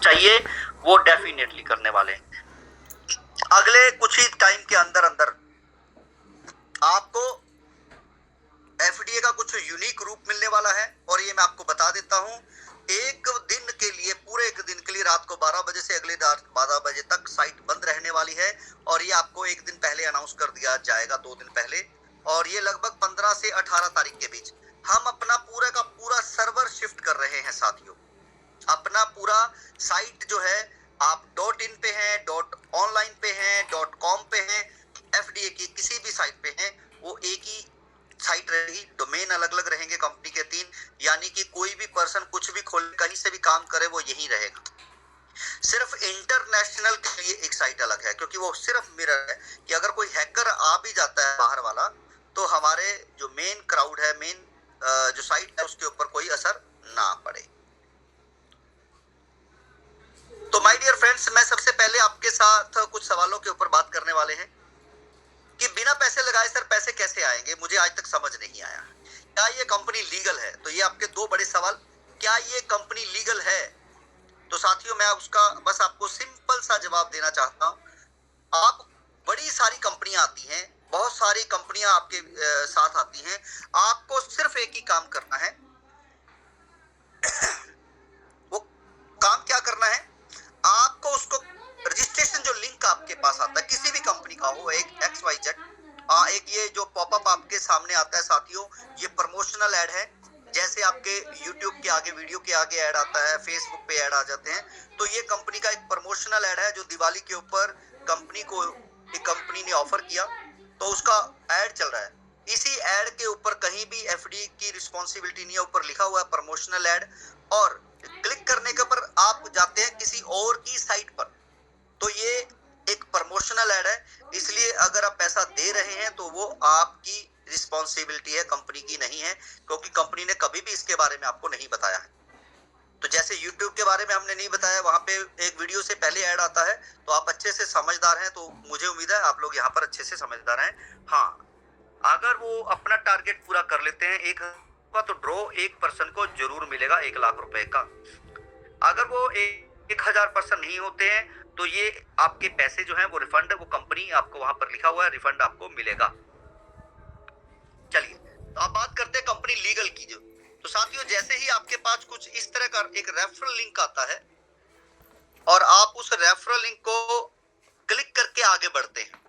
चाहिए वो डेफिनेटली करने वाले हैं। अगले कुछ ही टाइम के अंदर अंदर आपको एफडीए का कुछ यूनिक रूप मिलने वाला है, और ये मैं आपको बता देता हूं। एक दिन के लिए, पूरे एक दिन के लिए रात को 12 बजे से अगले रात 12 बजे तक साइट बंद रहने वाली है, और ये आपको एक दिन पहले अनाउंस कर दिया जाएगा, 2 दिन पहले। और ये लगभग 15 से 18 तारीख के बीच हम अपना पूरा का पूरा सर्वर शिफ्ट कर रहे हैं साथियों। अपना पूरा साइट जो है, आप .in पे हैं, .online पे हैं, .com पे हैं, एफडीए की किसी भी साइट पे हैं, वो एक ही साइट रहेगी। डोमेन अलग अलग रहेंगे कंपनी के 3, यानी कि कोई भी पर्सन कुछ भी खोले, कहीं से भी काम करे, वो यही रहेगा। सिर्फ इंटरनेशनल के लिए एक साइट अलग है, क्योंकि वो सिर्फ मिरर है कि अगर कोई हैकर आ भी जाता है बाहर वाला, तो हमारे जो मेन क्राउड है, मेन जो साइट है, उसके ऊपर कोई असर ना पड़े। तो माय डियर फ्रेंड्स, मैं सबसे पहले आपके साथ कुछ सवालों के ऊपर बात करने वाले हैं कि बिना पैसे लगाए सर पैसे कैसे आएंगे, मुझे आज तक समझ नहीं आया। क्या ये कंपनी लीगल है? तो ये आपके 2 बड़े सवाल। क्या ये कंपनी लीगल है? तो साथियों, मैं उसका बस आपको सिंपल सा जवाब देना चाहता हूं। आप बड़ी सारी कंपनियां आती हैं, बहुत सारी कंपनियां आपके साथ आती हैं, आपको सिर्फ एक ही काम करना है। वो काम क्या करना है? आपको उसको रजिस्ट्रेशन जो लिंक आपके पास आता है, किसी भी कंपनी का हो, एक XYZ, एक ये जो पॉपअप आपके सामने आता है साथियों, ये प्रमोशनल ऐड है। जैसे आपके YouTube के आगे, वीडियो के आगे ऐड आता है, Facebook पे ऐड आ जाते हैं, तो ये कंपनी का एक प्रमोशनल ऐड है जो दिवाली के ऊपर कंपनी ने ऑफर किया, तो उसका ऐड चल रहा है। इसी ऐड के ऊपर कहीं भी एफडी की रिस्पॉन्सिबिलिटी नहीं है, ऊपर लिखा हुआ है प्रमोशनल ऐड, और क्लिक करने के पर आप जाते हैं किसी और की साइट पर, तो ये एक प्रमोशनल ऐड है। इसलिए अगर आप पैसा दे रहे हैं तो वो आपकी रिस्पॉन्सिबिलिटी है, कंपनी की नहीं है, क्योंकि कंपनी ने कभी भी इसके बारे में आपको नहीं बताया है। तो जैसे YouTube के बारे में हमने नहीं बताया, वहां पे एक वीडियो से पहले ऐड आता है, तो आप अच्छे से समझदार हैं, तो मुझे उम्मीद है आप लोग यहाँ पर अच्छे से समझदार हैं। हाँ, अगर वो अपना टारगेट पूरा कर लेते हैं, एक का तो ड्रॉ एक पर्सन को जरूर मिलेगा 1 लाख रुपए का। अगर वो 1000 पर्सन नहीं होते हैं, तो ये आपके पैसे जो हैं वो रिफंड, वो कंपनी आपको वहां पर लिखा हुआ है रिफंड आपको मिलेगा। चलिए, तो आप बात करते हैं कंपनी लीगल की। जो तो साथियों, जैसे ही आपके पास कुछ इस तरह का एक रेफरल लिंक आता है, और आप उस रेफरल लिंक को क्लिक करके आगे बढ़ते हैं,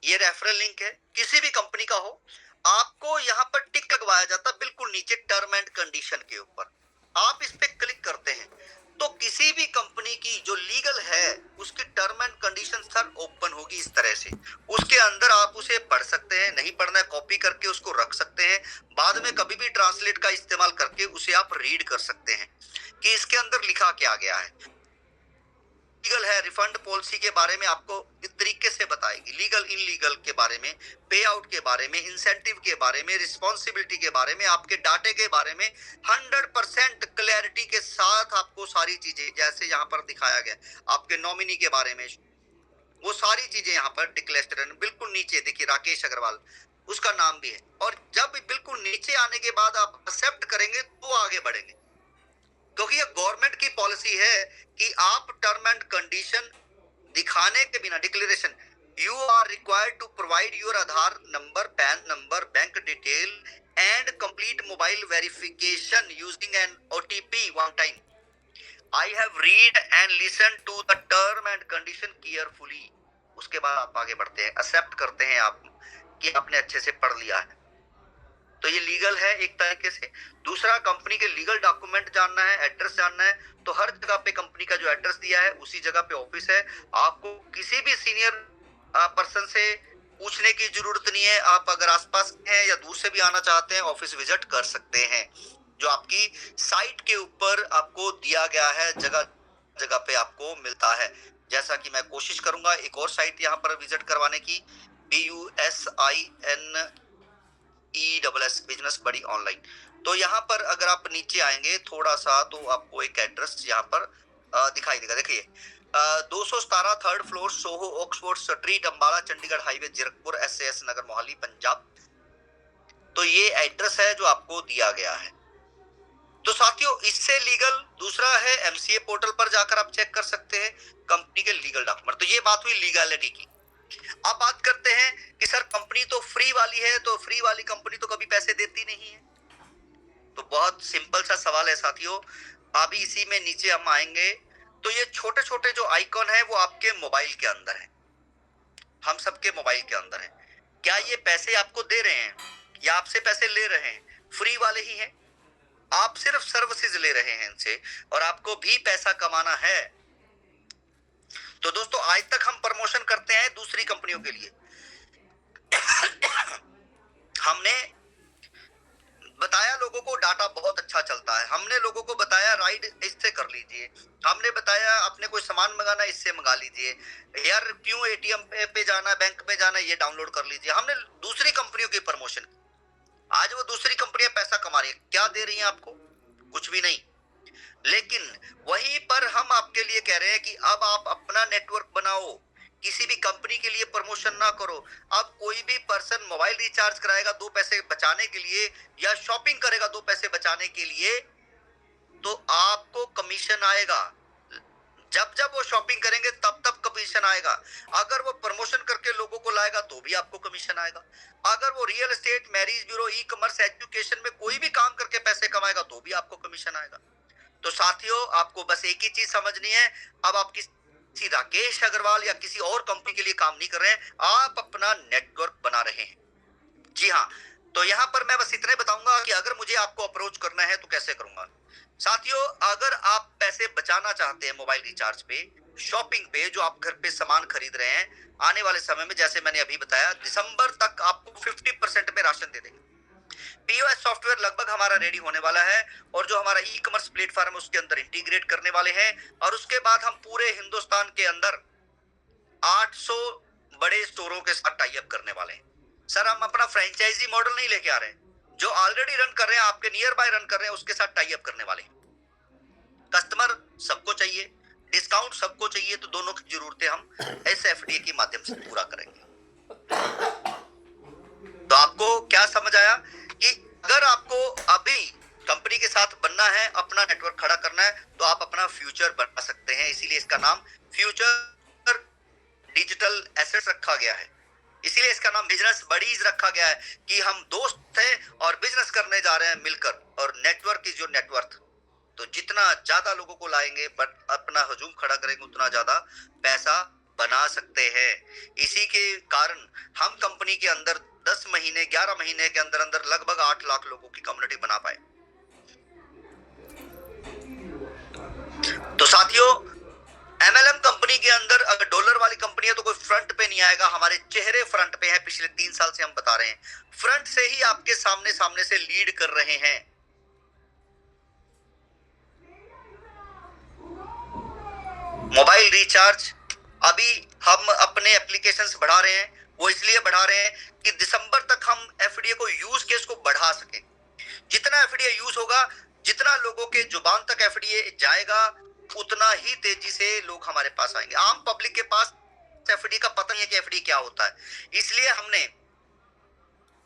ये रेफरल लिंक है, किसी भी कंपनी का हो, आपको यहाँ पर टिक लगवाया जाता है बिल्कुल नीचे टर्म एंड कंडीशन के ऊपर। आप इस पे क्लिक करते हैं, तो किसी भी कंपनी की जो लीगल है उसकी term and condition sir open होगी इस तरह से। उसके अंदर आप उसे पढ़ सकते हैं, नहीं पढ़ना है कॉपी करके उसको रख सकते हैं, बाद में कभी भी ट्रांसलेट का इस्तेमाल करके उसे आप रीड कर सकते हैं कि इसके अंदर लिखा क्या गया है। लीगल है, रिफंड पॉलिसी के बारे में आपको इस तरीके से बताएगी, लीगल इनलीगल के बारे में, पे आउट के बारे में, इंसेंटिव के बारे में, रिस्पॉन्सिबिलिटी के बारे में, आपके डाटे के बारे में 100% क्लैरिटी के साथ आपको सारी चीजें, जैसे यहाँ पर दिखाया गया आपके नॉमिनी के बारे में, वो सारी चीजें यहाँ पर डिक्लेरेशन बिल्कुल नीचे देखिए, राकेश अग्रवाल उसका नाम भी है। और जब बिल्कुल नीचे आने के बाद आप एक्सेप्ट करेंगे तो आगे बढ़ेंगे, क्योंकि ये गवर्नमेंट की पॉलिसी है कि आप टर्म एंड कंडीशन दिखाने के बिना, declaration, you are required to provide your Aadhaar number, PAN number, bank detail and complete mobile verification using an OTP one time. I have read and listen to the term and condition carefully. उसके बाद आप आगे बढ़ते हैं, accept करते हैं आप कि आपने अच्छे से पढ़ लिया है, तो ये लीगल है एक तरीके से। दूसरा, कंपनी के लीगल डॉक्यूमेंट जानना है, एड्रेस जानना है, तो हर जगह पे कंपनी का जो एड्रेस दिया है उसी जगह पे ऑफिस है। आपको किसी भी सीनियर पर्सन से पूछने की जरूरत नहीं है। आप अगर आसपास हैं या दूर से भी आना चाहते हैं, ऑफिस विजिट कर सकते हैं, जो आपकी साइट के ऊपर आपको दिया गया है, जगह जगह पे आपको मिलता है। जैसा कि मैं कोशिश करूंगा एक और साइट यहाँ पर विजिट करवाने की, BUSINESS बिजनेस बड़ी ऑनलाइन। तो यहाँ पर अगर आप नीचे आएंगे थोड़ा सा, तो आपको एक एड्रेस यहाँ पर दिखाई देगा, देखिए 217 3rd floor, Soho Oxford street, Ambala, Chandigarh highway, Zirakpur, SAS नगर, मोहाली, पंजाब। तो ये एड्रेस है जो आपको दिया गया है। तो साथियों इससे लीगल दूसरा है, एमसीए पोर्टल पर जाकर आप चेक कर सकते हैं कंपनी के लीगल डॉक्यूमेंट। तो ये बात हुई लीगैलिटी की। अब बात करते हैं कि सर कंपनी तो फ्री वाली है, तो फ्री वाली कंपनी तो कभी पैसे देती नहीं है। तो बहुत सिंपल सा सवाल है साथियों, अभी इसी में नीचे हम आएंगे। तो ये छोटे छोटे जो आइकॉन है वो आपके मोबाइल के अंदर है, हम सबके मोबाइल के अंदर है। क्या ये पैसे आपको दे रहे हैं या आपसे पैसे ले रहे हैं? फ्री वाले ही हैं, आप सिर्फ सर्विसेज ले रहे हैं इनसे, और आपको भी पैसा कमाना है। तो दोस्तों आज तक हम प्रमोशन करते हैं दूसरी कंपनियों के लिए। हमने बताया लोगों को डाटा बहुत अच्छा चलता है, हमने लोगों को बताया राइड इससे कर लीजिए, हमने बताया आपने कोई सामान मंगाना इससे मंगा लीजिए, यार क्यों एटीएम पे जाना, बैंक में जाना, ये डाउनलोड कर लीजिए। हमने दूसरी कंपनियों की प्रमोशन की। आज वो दूसरी कंपनियां पैसा कमा रही है, क्या दे रही हैं आपको? कुछ भी नहीं। लेकिन वहीं पर हम आपके लिए कह रहे हैं कि अब आप अपना नेटवर्क बनाओ, किसी भी कंपनी के लिए प्रमोशन ना करो। अब कोई भी पर्सन मोबाइल रिचार्ज कराएगा 2 पैसे बचाने के लिए, या शॉपिंग करेगा 2 पैसे बचाने के लिए, तो आपको कमीशन आएगा। जब जब वो शॉपिंग करेंगे तब तब कमीशन आएगा। अगर वो प्रमोशन करके लोगों को लाएगा तो भी आपको कमीशन आएगा। अगर वो real estate, marriage bureau, e commerce, education में कोई भी काम करके पैसे कमाएगा तो भी आपको कमीशन आएगा। तो साथियों आपको बस एक ही चीज समझनी है, अब आप किसी राकेश अग्रवाल या किसी और कंपनी के लिए काम नहीं कर रहे हैं, आप अपना नेटवर्क बना रहे हैं। जी हाँ, तो यहाँ पर मैं बस इतने बताऊंगा कि अगर मुझे आपको अप्रोच करना है तो कैसे करूंगा। साथियों अगर आप पैसे बचाना चाहते हैं मोबाइल रिचार्ज पे, शॉपिंग पे, जो आप घर पे सामान खरीद रहे हैं, आने वाले समय में जैसे मैंने अभी बताया दिसंबर तक आपको 50% में राशन दे देंगे। पीओएस सॉफ्टवेयर लगभग हमारा रेडी होने वाला है, और जो हमारा ई कॉमर्स प्लेटफॉर्म है उसके अंदर इंटीग्रेट करने वाले हैं, और उसके बाद हम पूरे हिंदुस्तान के अंदर 800 बड़े स्टोरों के साथ टाई अप करने वाले हैं। सर हम अपना फ्रेंचाइजी मॉडल नहीं लेके आ रहे हैं, जो ऑलरेडी रन कर रहे हैं, आपके नियर बाय रन कर रहे हैं, उसके साथ टाई अप करने वाले हैं। कस्टमर सबको चाहिए, डिस्काउंट सबको चाहिए, तो दोनों की जरूरतें हम एसएफडी के माध्यम से पूरा करेंगे। तो आपको क्या समझ आया कि अगर आपको अभी कंपनी के साथ बनना है, अपना नेटवर्क खड़ा करना है, तो आप अपना फ्यूचर बना सकते हैं। इसीलिए इसका नाम फ्यूचर डिजिटल एसेट्स रखा गया है, इसीलिए इसका नाम बिजनेस बडीज रखा गया है, कि हम दोस्त हैं और बिजनेस करने जा रहे हैं मिलकर, और नेटवर्क इज योर नेटवर्थ। तो जितना ज्यादा लोगों को लाएंगे, बट अपना हजूम खड़ा करेंगे, उतना ज्यादा पैसा बना सकते हैं। इसी के कारण हम कंपनी के अंदर 10 महीने 11 महीने के अंदर अंदर लगभग 8 लाख लोगों की कम्युनिटी बना पाए। तो साथियों एमएलएम कंपनी के अंदर अगर डॉलर वाली कंपनी है तो कोई फ्रंट पे नहीं आएगा, हमारे चेहरे फ्रंट पे है। पिछले 3 साल से हम बता रहे हैं, फ्रंट से ही आपके सामने सामने से लीड कर रहे हैं। मोबाइल रिचार्ज अभी हम अपने एप्लीकेशंस बढ़ा रहे हैं, वो इसलिए बढ़ा रहे हैं कि दिसंबर तक हम एफडीए को यूज केस को बढ़ा सके। जितना एफडीए यूज होगा, जितना लोगों के जुबान तक एफडीए जाएगा, उतना ही तेजी से लोग हमारे पास आएंगे। आम पब्लिक के पास एफडी का पता नहीं है कि एफडी क्या होता है। इसलिए हमने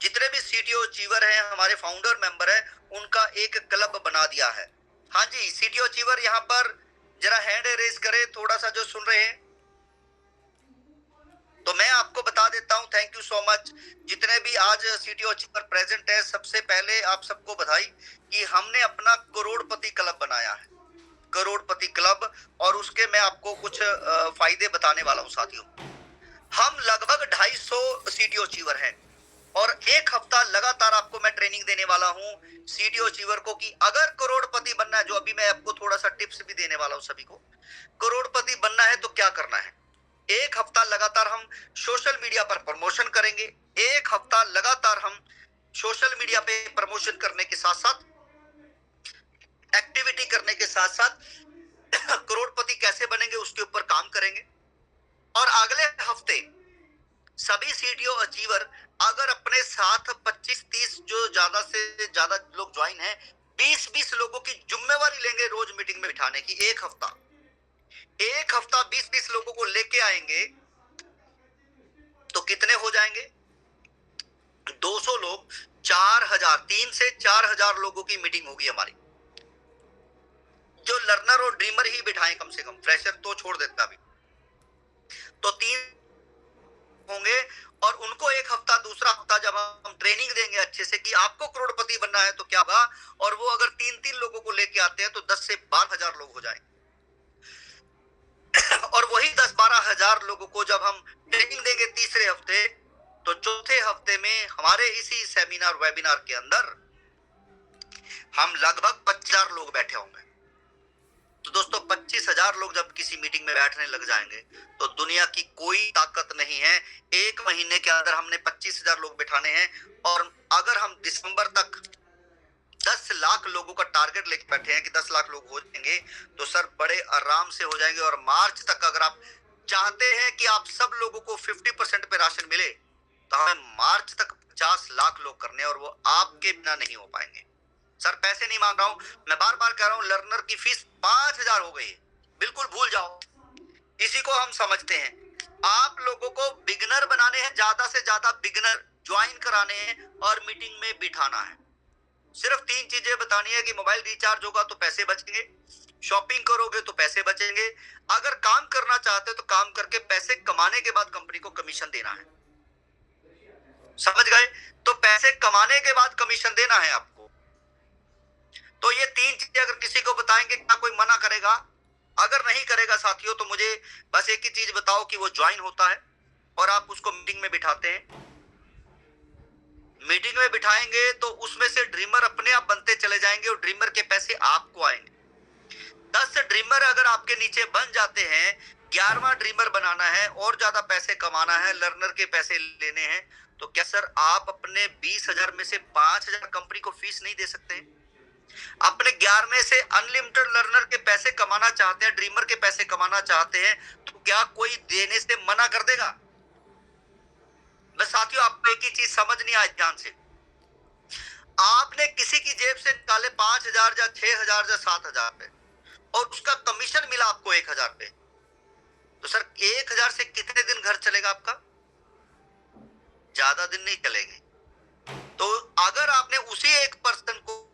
जितने भी सीटीओ अचीवर हैं, हमारे फाउंडर मेंबर हैं, उनका एक क्लब बना दिया है। हाँ जी, सीटीओ अचीवर यहाँ पर जरा हैंड रेज करे, थोड़ा सा जो सुन रहे हैं। तो मैं आपको बता देता हूं, थैंक यू सो मच। जितने भी आज सीटीओ अचीवर प्रेजेंट है, सबसे पहले आप सबको बधाई कि हमने अपना करोड़पति क्लब बनाया है, करोड़पति क्लब। और उसके मैं आपको कुछ फायदे बताने वाला हूं साथियों। हम लगभग 250 सीटीओ अचीवर हैं, और एक हफ्ता लगातार आपको मैं ट्रेनिंग देने वाला हूं सीटीओ अचीवर को, कि अगर करोड़पति बनना है, जो अभी मैं आपको थोड़ा सा टिप्स भी देने वाला हूं सभी को, करोड़पति बनना है तो क्या करना है। एक हफ्ता लगातार हम सोशल मीडिया पर प्रमोशन करेंगे। एक हफ्ता लगातार हम सोशल मीडिया पे प्रमोशन करने के साथ साथ, एक्टिविटी करने के साथ साथ करोड़पति कैसे बनेंगे उसके ऊपर काम करेंगे। और अगले हफ्ते सभी सीटीओ अचीवर अगर अपने साथ 25-30 जो ज्यादा से ज्यादा लोग ज्वाइन हैं, 20-20 लोगों की जिम्मेवारी लेंगे रोज मीटिंग में बिठाने की। एक हफ्ता 20-20 लोगों को लेके आएंगे, तो कितने हो जाएंगे? 200 लोग, 4000, 3 से 4000 लोगों की मीटिंग होगी हमारी। जो लर्नर और ड्रीमर ही बिठाएं, कम से कम फ्रेशर तो छोड़ देता भी, तो 3 होंगे। और उनको एक हफ्ता, दूसरा हफ्ता जब हम ट्रेनिंग देंगे अच्छे से कि आपको करोड़पति बनना है तो क्या होगा, और वो अगर 3-3 लोगों को लेके आते हैं तो 10 से 12 हजार लोग हो जाएंगे। और वही 10-12 हजार लोगों को जब हम ट्रेनिंग देंगे तीसरे हफ्ते, तो चौथे हफ्ते में हमारे इसी सेमिनार वेबिनार के अंदर हम लगभग 50,000 लोग बैठे होंगे। तो दोस्तों 25,000 लोग जब किसी मीटिंग में बैठने लग जाएंगे तो दुनिया की कोई ताकत नहीं है। एक महीने के अंदर हमने 25,000 लोग बिठाने हैं, और अगर हम दिसंबर तक 10 लाख लोगों का टारगेट लेके बैठे हैं कि 10 लाख लोग हो जाएंगे, तो सर बड़े आराम से हो जाएंगे। और मार्च तक अगर आप चाहते हैं कि आप सब लोगों को 50% पे राशन मिले, तो हमें मार्च तक 50 लाख लोग करने, और वो आपके बिना नहीं हो पाएंगे। सर पैसे नहीं मांग रहा हूं, मैं बार बार कह रहा हूं, लर्नर की फीस 5,000 हो गई है, बिल्कुल भूल जाओ, इसी को हम समझते हैं। आप लोगों को बिगनर बनाने हैं, ज्यादा से ज्यादा बिगनर ज्वाइन कराने हैं और मीटिंग में बिठाना है। सिर्फ 3 चीजें बतानी है कि मोबाइल रिचार्ज होगा तो पैसे बचेंगे, शॉपिंग करोगे तो पैसे बचेंगे, अगर काम करना चाहते हो तो काम करके पैसे कमाने के बाद कंपनी को कमीशन देना है। समझ गए? तो पैसे कमाने के बाद कमीशन देना है आपको। तो ये 3 चीजें अगर किसी को बताएंगे, क्या कोई मना करेगा? अगर नहीं करेगा साथियों, तो मुझे बस एक ही चीज बताओ कि वो ज्वाइन होता है और आप उसको मीटिंग में बिठाते हैं। मीटिंग में बिठाएंगे तो उसमें से ड्रीमर अपने आप बनते चले जाएंगे और ड्रीमर के पैसे आपको आएंगे। 10 ड्रीमर अगर आपके नीचे बन जाते हैं, 11वां ड्रीमर बनाना है और ज्यादा पैसे कमाना है, लर्नर के पैसे लेने हैं, तो क्या सर आप अपने 20,000 में से 5,000 कंपनी को फीस नहीं दे सकते? अपने 11वें से अनलिमिटेड लर्नर के पैसे कमाना चाहते हैं, ड्रीमर के पैसे कमाना चाहते हैं, तो क्या कोई देने से मना कर देगा? बस साथियों, आपको एक ही चीज समझ नहीं आई ध्यान से, आपने किसी की जेब से निकाले 5,000 या 6,000 या 7,000 पे, और उसका कमीशन मिला आपको 1,000 पे, तो सर 1,000 से कितने दिन घर चलेगा आपका? ज्यादा दिन नहीं चलेंगे। तो अगर आपने उसी एक पर्सन को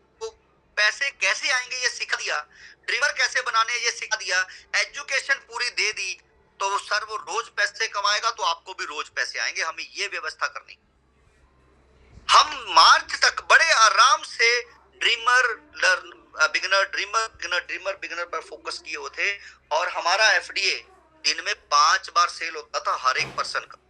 पैसे कैसे आएंगे ये सिखा दिया, ड्रीमर कैसे बनाने ये सिखा दिया, एजुकेशन पूरी दे दी, तो सर वो रोज पैसे कमाएगा तो आपको भी रोज पैसे आएंगे। हमें ये व्यवस्था करनी। हम मार्च तक बड़े आराम से ड्रीमर बिगिनर, ड्रीमर पर फोकस किए होते, और हमारा एफडीए दिन में 5 बार सेल होता था हर एक पर्सन का।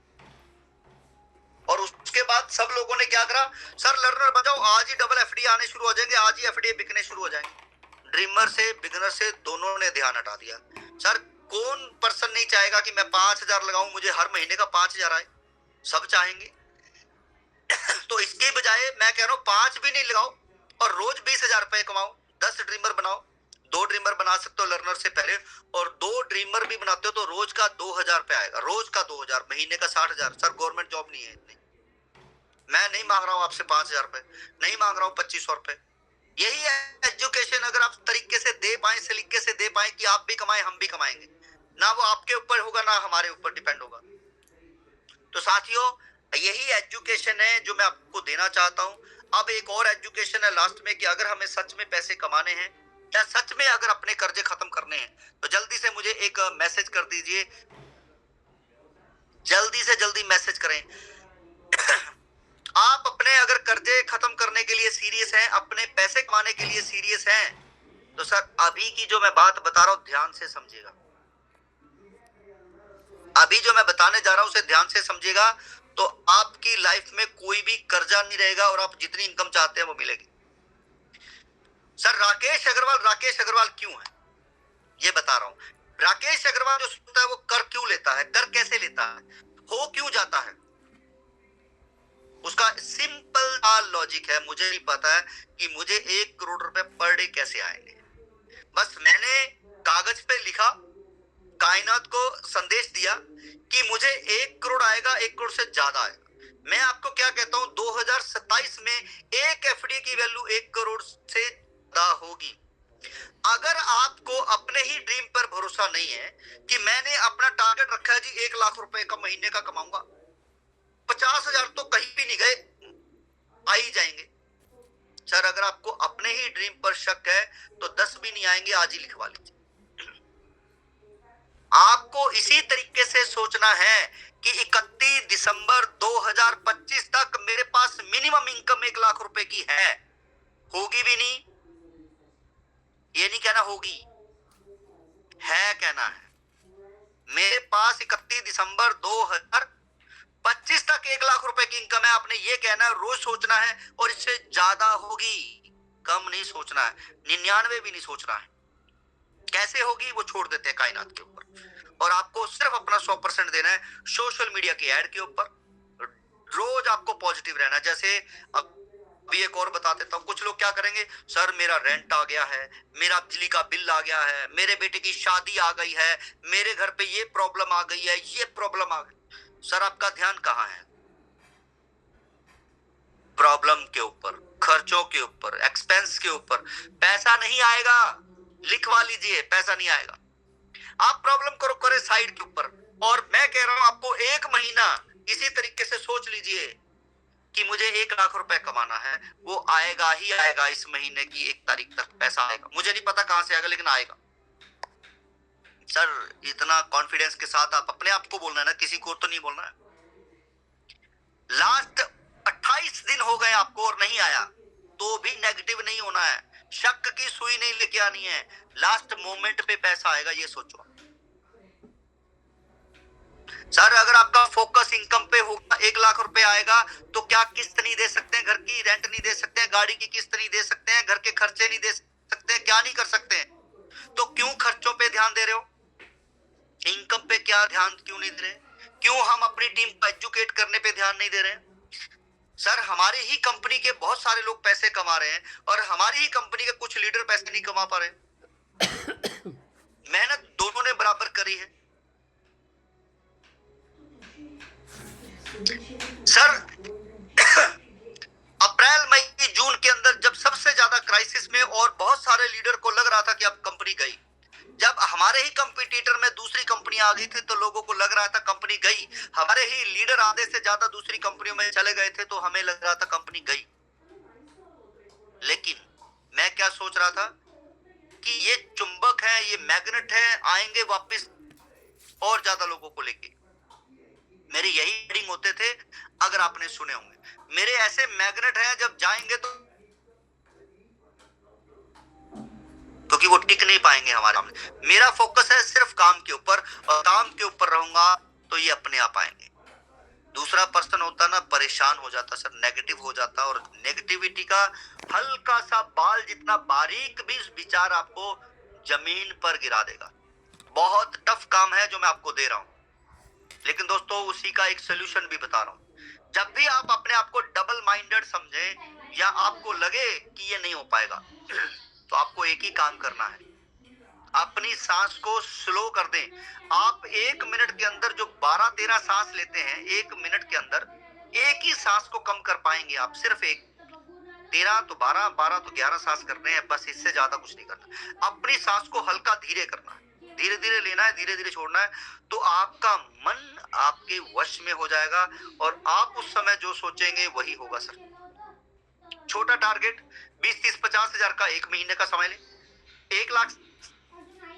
और उसके बाद सब लोगों ने क्या करा, सर लर्नर बजाओ, आज ही डबल एफडी आने शुरू हो जाएंगे, आज ही एफडी बिकने शुरू हो जाएंगे। ड्रीमर से बिगिनर से दोनों ने ध्यान हटा दिया। सर कौन पर्सन नहीं चाहेगा कि मैं 5,000 लगाऊं, मुझे हर महीने का 5,000 आए? सब चाहेंगे। तो इसके बजाय मैं कह रहा हूं 5 भी नहीं लगाओ और रोज 20,000 रुपए कमाओ। 10 ड्रीमर बनाओ, 2 ड्रीमर बना सकते हो लर्नर से पहले, और 2 ड्रीमर भी बनाते हो तो रोज का 2,000 रुपए आएगा, रोज का 2,000, महीने का 60,000। सर गवर्नमेंट जॉब नहीं है इतनी, मैं नहीं मांग रहा हूं आपसे 5,000 रुपए, नहीं मांग रहा हूं 2,500 रुपए। यही है एजुकेशन। अगर आप तरीके से दे पाए, सलीके से दे पाए कि आप भी कमाएं हम भी कमाएंगे, ना वो आपके ऊपर होगा ना हमारे ऊपर डिपेंड होगा। तो साथियों यही एजुकेशन है जो मैं आपको देना चाहता हूं। अब एक और एजुकेशन है लास्ट में, कि अगर हमें सच में पैसे कमाने हैं या सच में अगर अपने कर्जे खत्म करने हैं, तो जल्दी से मुझे एक मैसेज कर दीजिए, जल्दी से जल्दी मैसेज करें। आप अपने अगर कर्जे खत्म करने के लिए सीरियस हैं, अपने पैसे कमाने के लिए सीरियस हैं, तो सर अभी की जो मैं बात बता रहा हूं ध्यान से समझिएगा। अभी जो मैं बताने जा रहा हूं उसे ध्यान से समझिएगा, तो आपकी लाइफ में कोई भी कर्जा नहीं रहेगा और आप जितनी इनकम चाहते हैं वो मिलेगी। सर राकेश अग्रवाल क्यों है ये बता रहा हूं। राकेश अग्रवाल जो सोचता है वो कर क्यों लेता है, कर कैसे लेता है, हो क्यों जाता है, उसका सिंपल लॉजिक है। मुझे नहीं पता है कि मुझे 1 करोड़ रुपए पर डे कैसे आएंगे, बस मैंने कागज पे लिखा, कायनात को संदेश दिया कि मुझे 1 करोड़ आएगा, 1 करोड़ से ज्यादा आएगा। मैं आपको क्या कहता हूं, 2027 में एक एफडी की वैल्यू 1 करोड़ से ज्यादा होगी। अगर आपको अपने ही ड्रीम पर भरोसा नहीं है कि मैंने अपना टारगेट रखा है जी 1 लाख रुपए का महीने का कमाऊंगा, 50,000 तो कहीं भी नहीं गए, आ ही जाएंगे। सर अगर आपको अपने ही ड्रीम पर शक है तो 10 भी नहीं आएंगे, आज ही लिखवा लीजिए। आपको इसी तरीके से सोचना है कि 31 दिसंबर 2025 तक मेरे पास मिनिमम इनकम 1 लाख रुपए की है। होगी भी नहीं, ये नहीं कहना होगी, है कहना है। मेरे पास 31 दिसंबर 2025 तक 1 लाख रुपए की इनकम है, आपने ये कहना है, रोज सोचना है, और इससे ज्यादा होगी, कम नहीं सोचना है, 99 भी नहीं सोचना है। कैसे होगी वो छोड़ देते हैं कायनात के ऊपर, और आपको सिर्फ अपना 100% देना है सोशल मीडिया की ऐड के ऊपर। रोज आपको पॉजिटिव रहना है। जैसे अभी एक और बता देता हूँ, कुछ लोग क्या करेंगे, सर मेरा रेंट आ गया है, मेरा बिजली का बिल आ गया है, मेरे बेटे की शादी आ गई है, मेरे घर पे ये प्रॉब्लम आ गई है, ये प्रॉब्लम आ गई। सर आपका ध्यान कहाँ है? प्रॉब्लम के ऊपर, खर्चों के ऊपर, एक्सपेंस के ऊपर। पैसा नहीं आएगा, लिखवा लीजिए, पैसा नहीं आएगा। आप प्रॉब्लम करो करे साइड के ऊपर, और मैं कह रहा हूं आपको 1 महीना इसी तरीके से सोच लीजिए कि मुझे 1 लाख रुपए कमाना है, वो आएगा ही आएगा। इस महीने की 1 तारीख तक पैसा आएगा, मुझे नहीं पता कहां से आएगा, लेकिन आएगा। सर इतना कॉन्फिडेंस के साथ आप अपने आप को बोलना है ना, किसी को तो नहीं बोलना है। लास्ट 28 दिन हो गए आपको और नहीं आया, तो भी नेगेटिव नहीं होना है, शक की सुई नहीं लेके आनी है, लास्ट मोमेंट पे पैसा आएगा, ये सोचो। सर अगर आपका फोकस इनकम पे होगा, 1 लाख रुपए आएगा, तो क्या किस्त नहीं दे सकते हैं, घर की रेंट नहीं दे सकते हैं, गाड़ी की किस्त नहीं दे सकते हैं, घर के खर्चे नहीं दे सकते हैं, क्या नहीं कर सकते हैं? तो क्यों खर्चों पे ध्यान दे रहे हो? इनकम पे क्या ध्यान क्यों नहीं दे रहे? क्यों हम अपनी टीम को एजुकेट करने पे ध्यान नहीं दे रहे हैं? सर हमारे ही कंपनी के बहुत सारे लोग पैसे कमा रहे हैं, और हमारी ही कंपनी के कुछ लीडर पैसे नहीं कमा पा रहे। मेहनत दोनों ने बराबर करी है। सर अप्रैल मई जून के अंदर जब सबसे ज्यादा क्राइसिस में और बहुत सारे लीडर को लग रहा था कि अब कंपनी गई, जब हमारे ही कंपटीटर में दूसरी कंपनी आ गई थी तो लोगों को लग रहा था कंपनी गई, हमारे ही लीडर आधे से ज्यादा दूसरी कंपनियों में चले गए थे तो हमें लग रहा था कंपनी गई। लेकिन मैं क्या सोच रहा था कि ये चुंबक है, ये मैग्नेट है, आएंगे वापस और ज्यादा लोगों को लेके। मेरे यही रीडिंग होते थे, अगर आपने सुने होंगे, मेरे ऐसे मैग्नेट हैं, जब जाएंगे तो क्योंकि वो टिक नहीं पाएंगे हमारे सामने। मेरा फोकस है सिर्फ काम के ऊपर, और काम के ऊपर रहूंगा तो ये अपने आप आएंगे। दूसरा पर्सन होता ना, परेशान हो जाता सर, नेगेटिव हो जाता, और नेगेटिविटी का हल्का सा बाल जितना बारीक भी विचार आपको जमीन पर गिरा देगा। बहुत टफ काम है जो मैं आपको दे रहा हूं, लेकिन दोस्तों उसी का एक सोल्यूशन भी बता रहा हूं। जब भी आप अपने आप को डबल माइंडेड समझे, या आपको लगे कि ये नहीं हो पाएगा, तो आपको एक ही काम करना है, अपनी सांस को स्लो कर दें। आप 1 मिनट के अंदर जो 12-13 सांस लेते हैं, 1 मिनट के अंदर एक ही सांस को कम कर पाएंगे आप, सिर्फ एक। 13 तो 12, 12 तो 11 सांस करने हैं, बस इससे ज्यादा कुछ नहीं करना। अपनी सांस को हल्का धीरे करना है, धीरे धीरे लेना है, धीरे धीरे छोड़ना है, तो आपका मन आपके वश में हो जाएगा, और आप उस समय जो सोचेंगे वही होगा। सर छोटा टारगेट 20-30-50 हजार का 1 महीने का समय ले, 1 लाख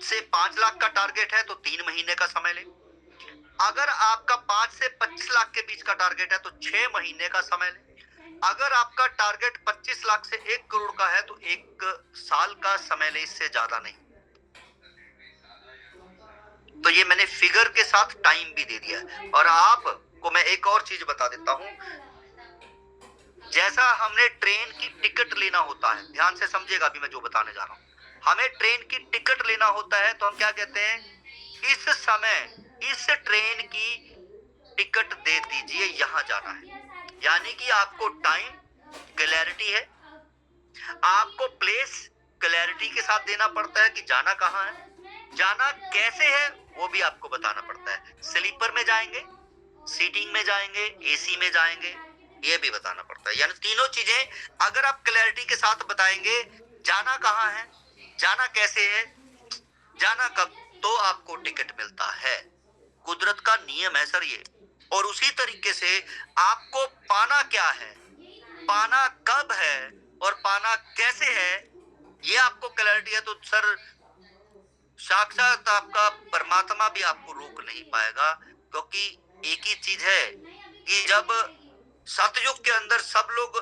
से 5 लाख का टारगेट है तो 3 महीने का समय ले। अगर आपका 5 से 25 लाख के बीच का टारगेट है तो 6 महीने का समय ले। अगर आपका टारगेट 25 लाख से 1 करोड़ का है तो 1 साल का समय ले, इससे ज्यादा नहीं। तो ये मैंने फिगर के साथ टाइम भी दे दिया है। और आपको मैं एक और चीज बता देता हूं, जैसा हमने ट्रेन की टिकट लेना होता है, ध्यान से समझिएगा अभी मैं जो बताने जा रहा हूं। हमें ट्रेन की टिकट लेना होता है तो हम क्या कहते हैं, इस समय इस ट्रेन की टिकट दे दीजिए, यहां जाना है। यानी कि आपको टाइम क्लैरिटी है, आपको प्लेस क्लैरिटी के साथ देना पड़ता है कि जाना कहां है, जाना कैसे है वो भी आपको बताना पड़ता है। स्लीपर में जाएंगे, सीटिंग में जाएंगे, एसी में जाएंगे, ये भी बताना पड़ता है। यानी तीनों चीजें अगर आप क्लैरिटी के साथ बताएंगे, जाना कहां है, जाना कैसे है, जाना कब, तो आपको टिकट मिलता है। कुदरत का नियम है सर ये। और उसी तरीके से आपको पाना क्या है, पाना कब है, और पाना कैसे है ये आपको क्लैरिटी है, तो सर साक्षात आपका परमात्मा भी आपको रोक नहीं पाएगा। क्योंकि एक ही चीज है कि जब सतयुग के अंदर सब लोग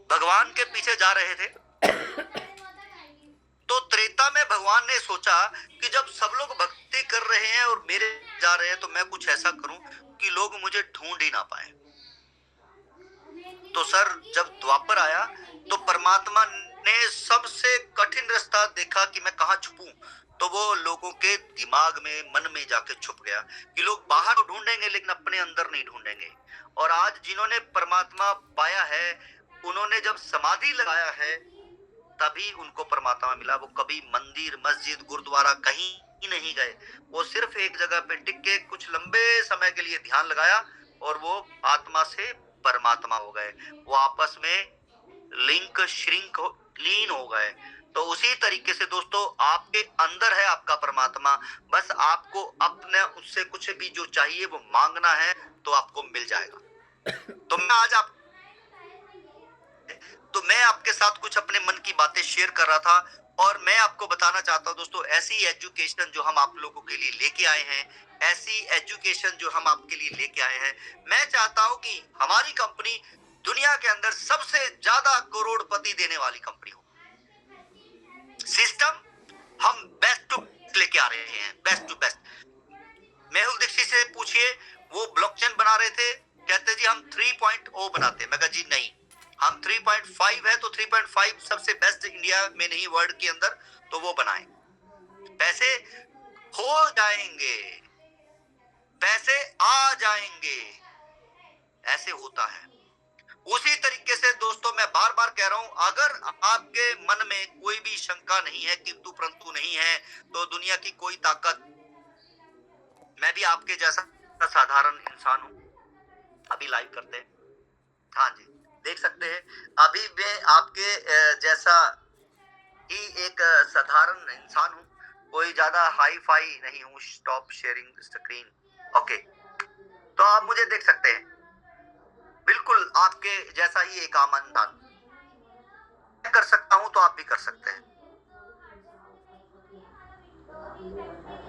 भगवान के पीछे जा रहे थे, तो त्रेता में भगवान ने सोचा कि जब सब लोग भक्ति कर रहे हैं और मेरे जा रहे हैं, तो मैं कुछ ऐसा करूं कि लोग मुझे ढूंढ ही ना पाए। तो सर जब द्वापर आया तो परमात्मा ने सबसे कठिन रास्ता देखा कि मैं कहां छुपूं, तो वो लोगों के दिमाग में, मन में जाके छुप गया कि लोग बाहर तो ढूंढेंगे लेकिन अपने अंदर नहीं ढूंढेंगे। और आज जिन्होंने परमात्मा पाया है, उन्होंने जब समाधि लगाया है तभी उनको परमात्मा मिला। वो कभी मंदिर, मस्जिद, गुरुद्वारा कहीं ही नहीं गए, वो सिर्फ एक जगह पे टिक के कुछ लंबे समय के लिए ध्यान लगाया और वो आत्मा से परमात्मा हो गए। वो आपस में लिंक श्रिंक लीन हो गए। तो उसी तरीके से दोस्तों आपके अंदर है आपका परमात्मा, बस आपको अपने उससे कुछ भी जो चाहिए वो मांगना है तो आपको मिल जाएगा। तो मैं आपके साथ कुछ अपने मन की बातें शेयर कर रहा था और मैं आपको बताना चाहता हूं दोस्तों, ऐसी एजुकेशन जो हम आप लोगों के लिए लेके आए हैं, ऐसी एजुकेशन जो हम आपके लिए लेके आए हैं, मैं चाहता हूं कि हमारी कंपनी दुनिया के अंदर सबसे ज्यादा करोड़पति देने वाली कंपनी हो। सिस्टम हम बेस्ट टू लेके आ रहे हैं, best to best. Mehul Dixit से पूछिए, वो ब्लॉकचेन बना रहे थे, कहते जी हम 3.0 बनाते हैं। मैं कहा जी नहीं, हम 3.5 है तो 3.5 सबसे बेस्ट इंडिया में नहीं वर्ल्ड के अंदर, तो वो बनाएं। पैसे हो जाएंगे, पैसे आ जाएंगे, ऐसे होता है। उसी तरीके से दोस्तों मैं बार बार कह रहा हूं, अगर आपके मन में कोई भी शंका नहीं है, किंतु परंतु नहीं है, तो दुनिया की कोई ताकत, मैं भी आपके जैसा साधारण इंसान हूं, अभी लाइव करते हैं, हाँ जी देख सकते हैं, अभी मैं आपके जैसा ही एक साधारण इंसान हूं, कोई ज्यादा हाई फाई नहीं हूं। स्टॉप शेयरिंग स्क्रीन, ओके, तो आप मुझे देख सकते हैं, बिल्कुल आपके जैसा ही एक आम इंसान कर सकता हूं, तो आप भी कर सकते हैं।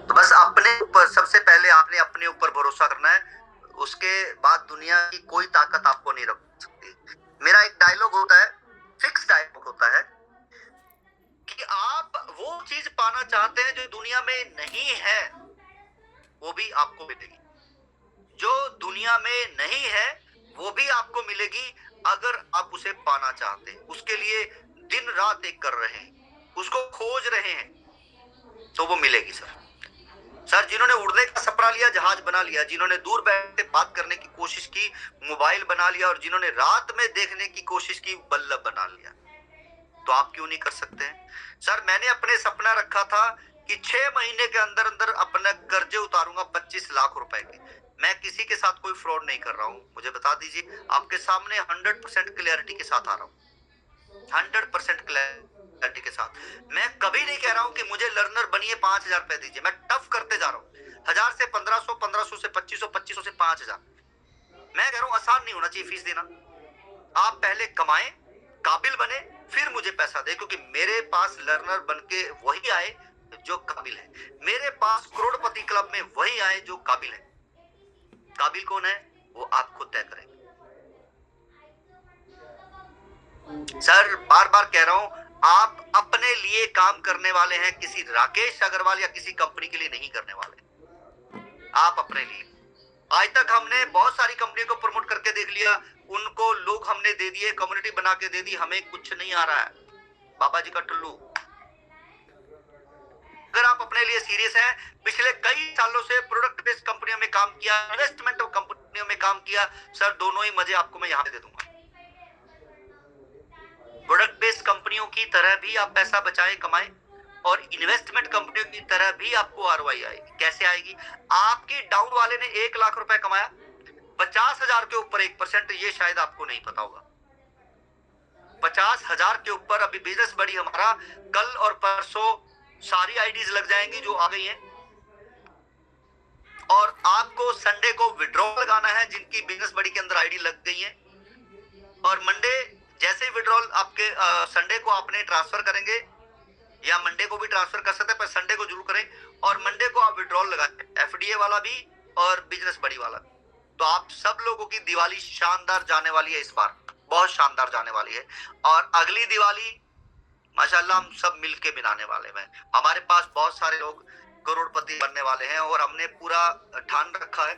तो बस अपने ऊपर, सबसे पहले आपने अपने ऊपर भरोसा करना है, उसके बाद दुनिया की कोई ताकत आपको नहीं रोक सकती। मेरा एक डायलॉग होता है, फिक्स डायलॉग होता है कि आप वो चीज पाना चाहते हैं जो दुनिया में नहीं है, वो भी आपको मिलेगी। जो दुनिया में नहीं है वो भी आपको मिलेगी अगर आप उसे पाना चाहते हैं। उसके लिए दिन रात एक कर रहे हैं, उसको खोज रहे हैं, तो वो मिलेगी। सर जिन्होंने उड़ने का सपना लिया, जहाज बना लिया, जिन्होंने दूर बैठे बात करने की कोशिश की, मोबाइल बना लिया, और जिन्होंने रात में देखने की कोशिश की, बल्ब बना लिया, तो आप क्यों नहीं कर सकते हैं? सर मैंने अपने सपना रखा था कि 6 महीने के अंदर अंदर अपने कर्जे उतारूंगा 25 लाख रुपए के। मैं किसी के साथ कोई फ्रॉड नहीं कर रहा हूं, मुझे बता दीजिए, आपके सामने 100% क्लियरिटी के साथ आ रहा हूं, 100% क्लियरिटी के साथ। मैं कभी नहीं कह रहा हूं कि मुझे लर्नर बनिए 5,000 रुपए दीजिए, मैं टफ करते जा रहा हूं, 1000 से 1500, 1500 से 2500, 2500 से 5000। मैं कह रहा हूं आसान नहीं होना चाहिए फीस देना। आप पहले कमाएं, काबिल बने, फिर मुझे पैसा दे, क्योंकि मेरे पास लर्नर बनके वही आए जो काबिल है, मेरे पास करोड़पति क्लब में वही आए जो काबिल है। काबिल कौन है वो आप खुद तय करेंगे। सर बार बार कह रहा हूं, आप अपने लिए काम करने वाले हैं, किसी राकेश अग्रवाल या किसी कंपनी के लिए नहीं करने वाले, आप अपने लिए। आज तक हमने बहुत सारी कंपनी को प्रमोट करके देख लिया, उनको लोग हमने दे दिए, कम्युनिटी बना के दे दी, हमें कुछ नहीं आ रहा है, बाबा जी का टुल्लू। अगर आप अपने लिए सीरियस हैं, पिछले कई सालों से प्रोडक्ट बेस्ड कंपनियों में काम किया, इन्वेस्टमेंट कंपनियों में काम किया, सर दोनों ही मजे आपको मैं यहां पे दे दूंगा। प्रोडक्ट बेस्ड कंपनियों की तरह भी आप पैसा बचाएं, कमाएं, और इन्वेस्टमेंट कंपनियों की तरह भी आपको आरओआई आएगी। कैसे आएगी? आपकी डाउन वाले ने 1 लाख रुपए कमाया, 50,000 के ऊपर 1%, ये शायद आपको नहीं पता होगा। 50,000 के ऊपर अभी बिजनेस बड़ी हमारा, कल और परसों सारी आईडीज लग जाएंगी जो आ गई हैं, और आपको संडे को विड्रॉ लगाना है जिनकी बिजनेस बड़ी के अंदर आईडी लग गई है, और मंडे जैसे ही विड्रॉल आपके संडे को आपने ट्रांसफर करेंगे या मंडे को भी ट्रांसफर कर सकते हैं, पर संडे को जरूर करें, और मंडे को आप विड्रॉल लगाएं, एफडीए वाला भी और बिजनेस बड़ी वाला। तो आप सब लोगों की दिवाली शानदार जाने वाली है, इस बार बहुत शानदार जाने वाली है। और अगली दिवाली माशाल्लाह हम सब मिलके बनाने वाले हैं। हमारे पास बहुत सारे लोग करोड़पति बनने वाले हैं और हमने पूरा ठान रखा है,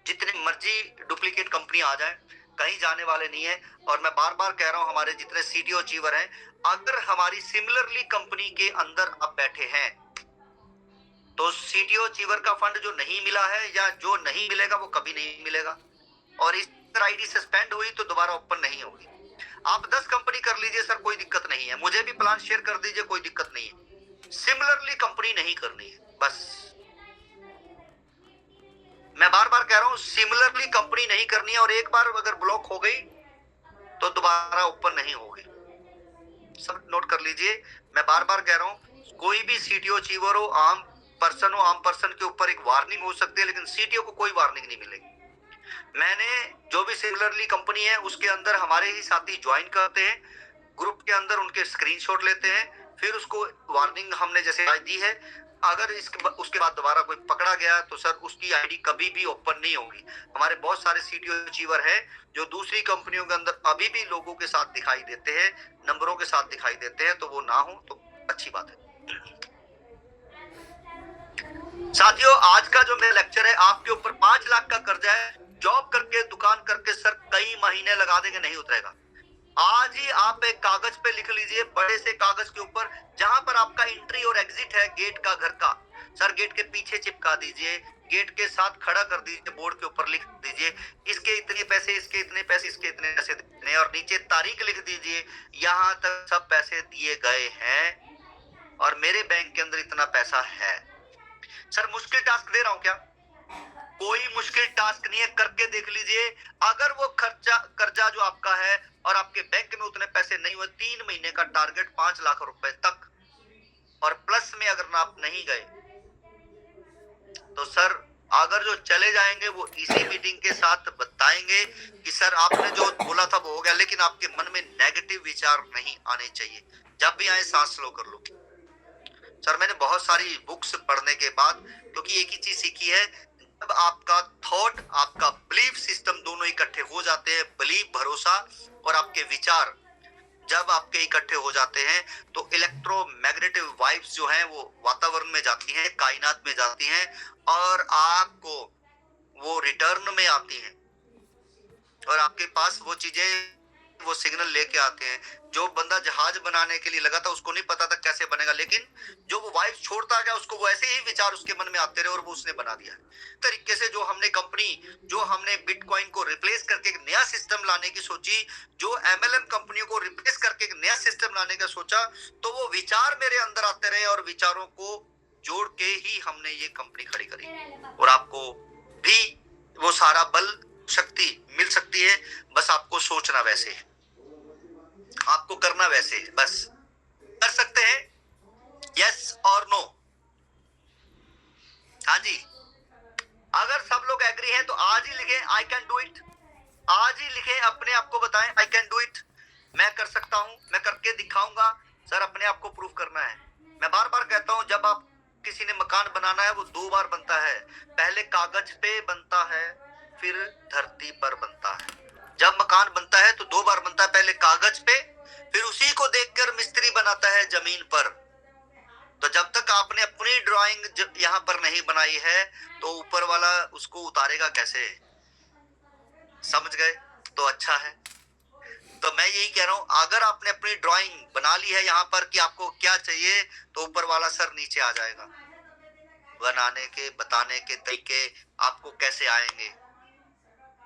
जितनी मर्जी डुप्लीकेट कंपनी आ जाए कहीं जाने वाले नहीं है। और मैं बार बार कह रहा हूं, हमारे जितने सीटीओ अचीवर हैं, अगर हमारी सिमिलरली कंपनी के अंदर आप बैठे हैं तो सीटीओ अचीवर का फंड जो नहीं मिला है या जो नहीं मिलेगा वो कभी नहीं मिलेगा। और इस तरह आईडी सस्पेंड हुई तो दोबारा ओपन नहीं होगी। आप 10 कंपनी कर लीजिए सर, कोई दिक्कत नहीं है, मुझे भी प्लान शेयर कर दीजिए, कोई दिक्कत नहीं है। सिमिलरली कंपनी नहीं करनी है, बस मैं बार बार कह रहा हूं, सिमिलरली कंपनी नहीं करनी है। और एक बार अगर ब्लॉक हो गई तो दोबारा ओपन नहीं होगी, सब नोट कर लीजिए। मैं बार बार कह रहा हूं, कोई भी सीटीओ अचीवर हो, आम पर्सन हो, आम पर्सन के ऊपर एक वार्निंग हो सकती है, लेकिन सीटीओ को कोई वार्निंग नहीं मिलेगी। मैंने जो भी सिमिलरली कंपनी है उसके अंदर हमारे ही साथी ज्वाइन करते हैं, ग्रुप के अंदर उनके स्क्रीनशॉट लेते हैं, फिर उसको वार्निंग हमने जैसे दी है, अगर उसके बाद दोबारा कोई पकड़ा गया तो सर उसकी आईडी कभी भी ओपन नहीं होगी। हमारे बहुत सारे सीटीओ अचीवर हैं जो दूसरी कंपनियों के अंदर अभी भी लोगों के साथ दिखाई देते हैं, नंबरों के साथ दिखाई देते हैं, तो वो ना हो तो अच्छी बात है। साथियों, आज का जो मेरा लेक्चर है, आपके ऊपर 5 लाख का कर्जा है, जॉब करके दुकान करके सर कई महीने लगा देंगे, नहीं उतरेगा। आज ही आप एक कागज पे लिख लीजिए, बड़े से कागज के ऊपर, जहां पर आपका एंट्री और एग्जिट है गेट का, घर का, सर गेट के पीछे चिपका दीजिए, गेट के साथ खड़ा कर दीजिए, बोर्ड के ऊपर लिख दीजिए इसके इतने पैसे, इसके इतने पैसे, इसके इतने पैसे देने, और नीचे तारीख लिख दीजिए, यहां तक सब पैसे दिए गए हैं और मेरे बैंक के अंदर इतना पैसा है। सर मुश्किल टास्क दे रहा हूं क्या? कोई मुश्किल टास्क नहीं है, करके देख लीजिए। अगर वो कर्जा जो आपका है और आपके बैंक में उतने पैसे नहीं हुए, 3 महीने का टारगेट 5 लाख रुपए तक, और प्लस में अगर आप नहीं गए तो सर अगर जो चले जाएंगे वो इसी मीटिंग के साथ बताएंगे कि सर आपने जो बोला था वो हो गया, लेकिन आपके मन में नेगेटिव विचार नहीं आने चाहिए। जब भी आए सांस लो कर लो। सर मैंने बहुत सारी बुक्स पढ़ने के बाद, क्योंकि एक ही चीज सीखी है, जब आपका थॉट, आपका बिलीफ सिस्टम दोनों इकट्ठे हो जाते हैं, बिलीफ, भरोसा और आपके विचार जब आपके इकट्ठे हो जाते हैं तो इलेक्ट्रोमैग्नेटिक वाइब्स जो हैं वो वातावरण में जाती हैं, कायनात में जाती हैं और आपको वो रिटर्न में आती हैं और आपके पास वो चीजें, वो सिग्नल लेके आते हैं। जो बंदा जहाज बनाने के लिए लगा था उसको नहीं पता था कैसे बनेगा, लेकिन जो वो वाइब्स छोड़ता गया उसको वैसे ही विचार उसके मन में आते रहे और वो उसने बना दिया। तरीके से जो हमने बिटकॉइन को रिप्लेस करके एक नया सिस्टम लाने की सोची, जो एमएलएम कंपनियों को रिप्लेस करके एक नया सिस्टम लाने का सोचा, तो वो विचार मेरे अंदर आते रहे और विचारों को जोड़ के ही हमने ये कंपनी खड़ी करी। और आपको भी वो सारा बल, शक्ति मिल सकती है, बस आपको सोचना वैसे है, आपको करना वैसे है, बस कर सकते हैं, यस और नो। हाँ जी, अगर सब लोग एग्री हैं तो आज ही लिखें आई कैन डू इट, आज ही लिखें, अपने आप को बताएं आई कैन डू इट, मैं कर सकता हूं, मैं करके दिखाऊंगा। सर अपने आप को प्रूव करना है। मैं बार बार कहता हूं, जब आप किसी ने मकान बनाना है वो 2 बार बनता है, पहले कागज पे बनता है फिर धरती पर बनता है। जब मकान बनता है तो 2 बार बनता है, पहले कागज पे, फिर उसी को देखकर मिस्त्री बनाता है जमीन पर। तो जब तक आपने अपनी ड्राइंग यहाँ पर नहीं बनाई है तो ऊपर वाला उसको उतारेगा कैसे? समझ गए? तो अच्छा है। तो मैं यही कह रहा हूं, अगर आपने अपनी ड्राइंग बना ली है यहाँ पर कि आपको क्या चाहिए, तो ऊपर वाला सर नीचे आ जाएगा। बनाने के, बताने के तरीके आपको कैसे आएंगे,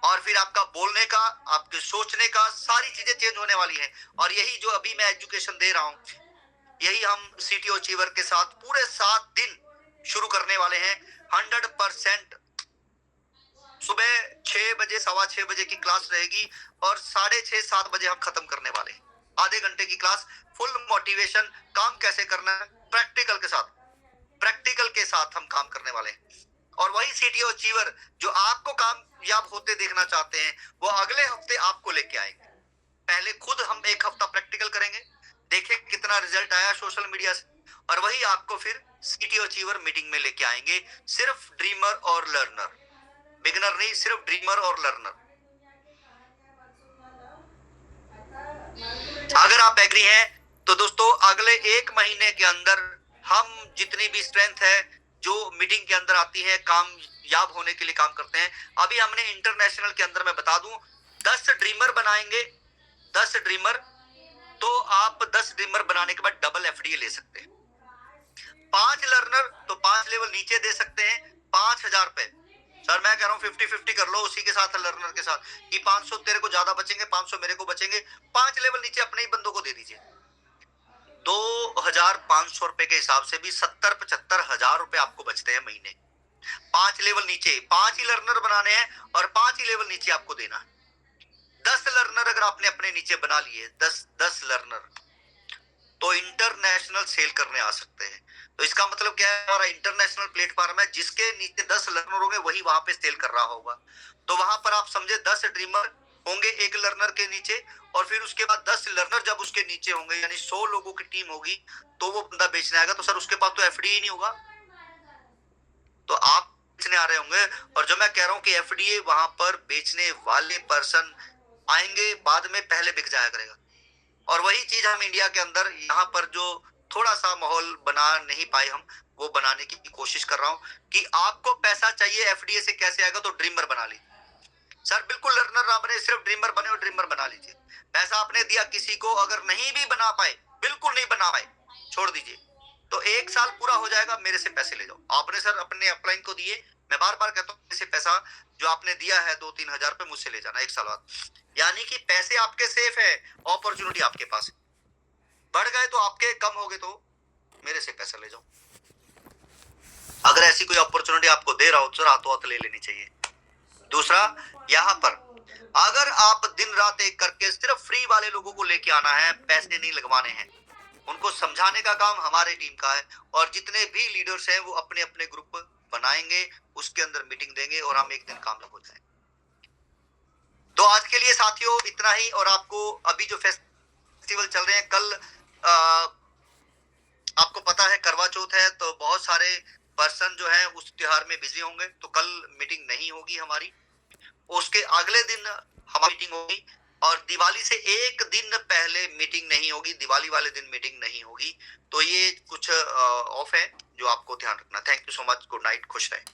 और फिर आपका बोलने का, आपके सोचने का, सारी चीजें चेंज होने वाली हैं। और यही जो अभी मैं एजुकेशन दे रहा हूं, यही हम सीटीओ अचीवर के साथ पूरे 7 दिन शुरू करने वाले हैं। 100% सुबह 6 बजे, 6:15 बजे की क्लास रहेगी और 6:30 7 बजे हम खत्म करने वाले हैं। आधे घंटे की क्लास, फुल मोटिवेशन, काम कैसे करना है प्रैक्टिकल के साथ हम काम करने वाले हैं। और वही सीटीओ अचीवर जो आपको कामयाब होते देखना चाहते हैं, वो अगले हफ्ते आपको लेके आएंगे। पहले खुद हम एक हफ्ता प्रैक्टिकल करेंगे, देखें कितना रिजल्ट आया सोशल मीडिया से, और वही आपको फिर सीटीओ अचीवर मीटिंग में लेके आएंगे। सिर्फ ड्रीमर और लर्नर, बिगिनर नहीं, सिर्फ ड्रीमर और लर्नर। अगर आप एग्री हैं तो दोस्तों अगले 1 महीने के अंदर हम जितनी भी स्ट्रेंथ है जो मीटिंग के अंदर आती है, कामयाब होने के लिए काम करते हैं। अभी हमने इंटरनेशनल के अंदर मैं बता दूं 10 ड्रीमर बनाएंगे, 10 ड्रीमर, तो आप 10 ड्रीमर बनाने के बाद डबल एफडीए ले सकते हैं। 5 लर्नर तो 5 लेवल नीचे दे सकते हैं 5000 रुपए। सर मैं कह रहा हूँ 50-50 कर लो उसी के साथ, लर्नर के साथ, कि 500 तेरे को ज्यादा बचेंगे, 500 मेरे को बचेंगे। 5 लेवल नीचे अपने ही बंदों को दे दीजिए। 2500 रुपए के हिसाब से भी 70-75 हजार रुपए आपको बचते हैं महीने। 5 लेवल नीचे 5 ही लर्नर बनाने हैं और 5 ही लेवल नीचे आपको देना है। 10 लर्नर अगर आपने अपने नीचे बना लिए, 10 लर्नर, तो इंटरनेशनल सेल करने आ सकते हैं। तो इसका मतलब क्या है, हमारा इंटरनेशनल प्लेटफॉर्म है, जिसके नीचे 10 लर्नर होंगे वही वहां पे सेल कर रहा होगा। तो वहां पर आप समझे 10 ड्रीमर होंगे एक लर्नर के नीचे, और फिर उसके बाद 10 लर्नर जब उसके नीचे होंगे, यानी 100 लोगों की टीम होगी, तो वो बंदा बेचने आएगा। तो सर उसके पास तो एफडीए ही नहीं होगा, तो आप बेचने आ रहे होंगे। और जो मैं कह रहा हूं कि एफडीए वहां पर बेचने वाले पर्सन आएंगे बाद में, पहले बिक जाया करेगा। और वही चीज हम इंडिया के अंदर यहाँ पर जो थोड़ा सा माहौल बना नहीं पाए हम, वो बनाने की कोशिश कर रहा हूँ कि आपको पैसा चाहिए एफडीए से कैसे आएगा, तो ड्रीमर बना लीजिए। सर बिल्कुल लर्नर ना बने, सिर्फ ड्रीमर बने और ड्रीमर बना लीजिए। पैसा आपने दिया किसी को, अगर नहीं भी बना पाए, बिल्कुल नहीं बना पाए, छोड़ दीजिए। तो 1 साल पूरा हो जाएगा, मेरे से पैसे ले जाओ। आपने सर अपने अपलाइन को दिए, मैं बार बार कहता हूँ मेरे से पैसा जो आपने दिया है 2-3 हजार रुपए मुझसे ले जाना 1 साल बाद। यानी कि पैसे आपके सेफ है, अपॉर्चुनिटी आपके पास है। बढ़ गए तो आपके, कम हो गए तो मेरे से पैसा ले जाओ। अगर ऐसी कोई अपॉर्चुनिटी आपको दे रहा हो तो रातों रात ले लेनी चाहिए। दूसरा, यहाँ पर अगर आप दिन रात एक करके सिर्फ फ्री वाले लोगों को लेके आना है, पैसे नहीं लगवाने हैं, उनको समझाने का काम हमारे टीम का है। और जितने भी लीडर्स हैं वो अपने अपने ग्रुप बनाएंगे, उसके अंदर मीटिंग देंगे और हम एक दिन कामयाब हो जाएंगे। तो आज के लिए साथियों इतना ही। और आपको अभी जो फेस्टिवल चल रहे हैं, कल आपको पता है करवा चौथ है, तो बहुत सारे पर्सन जो है उस त्योहार में बिजी होंगे, तो कल मीटिंग नहीं होगी हमारी। उसके अगले दिन हमारी मीटिंग होगी, और दिवाली से 1 दिन पहले मीटिंग नहीं होगी, दिवाली वाले दिन मीटिंग नहीं होगी। तो ये कुछ ऑफ है जो आपको ध्यान रखना। Thank you so much, good night, खुश रहें।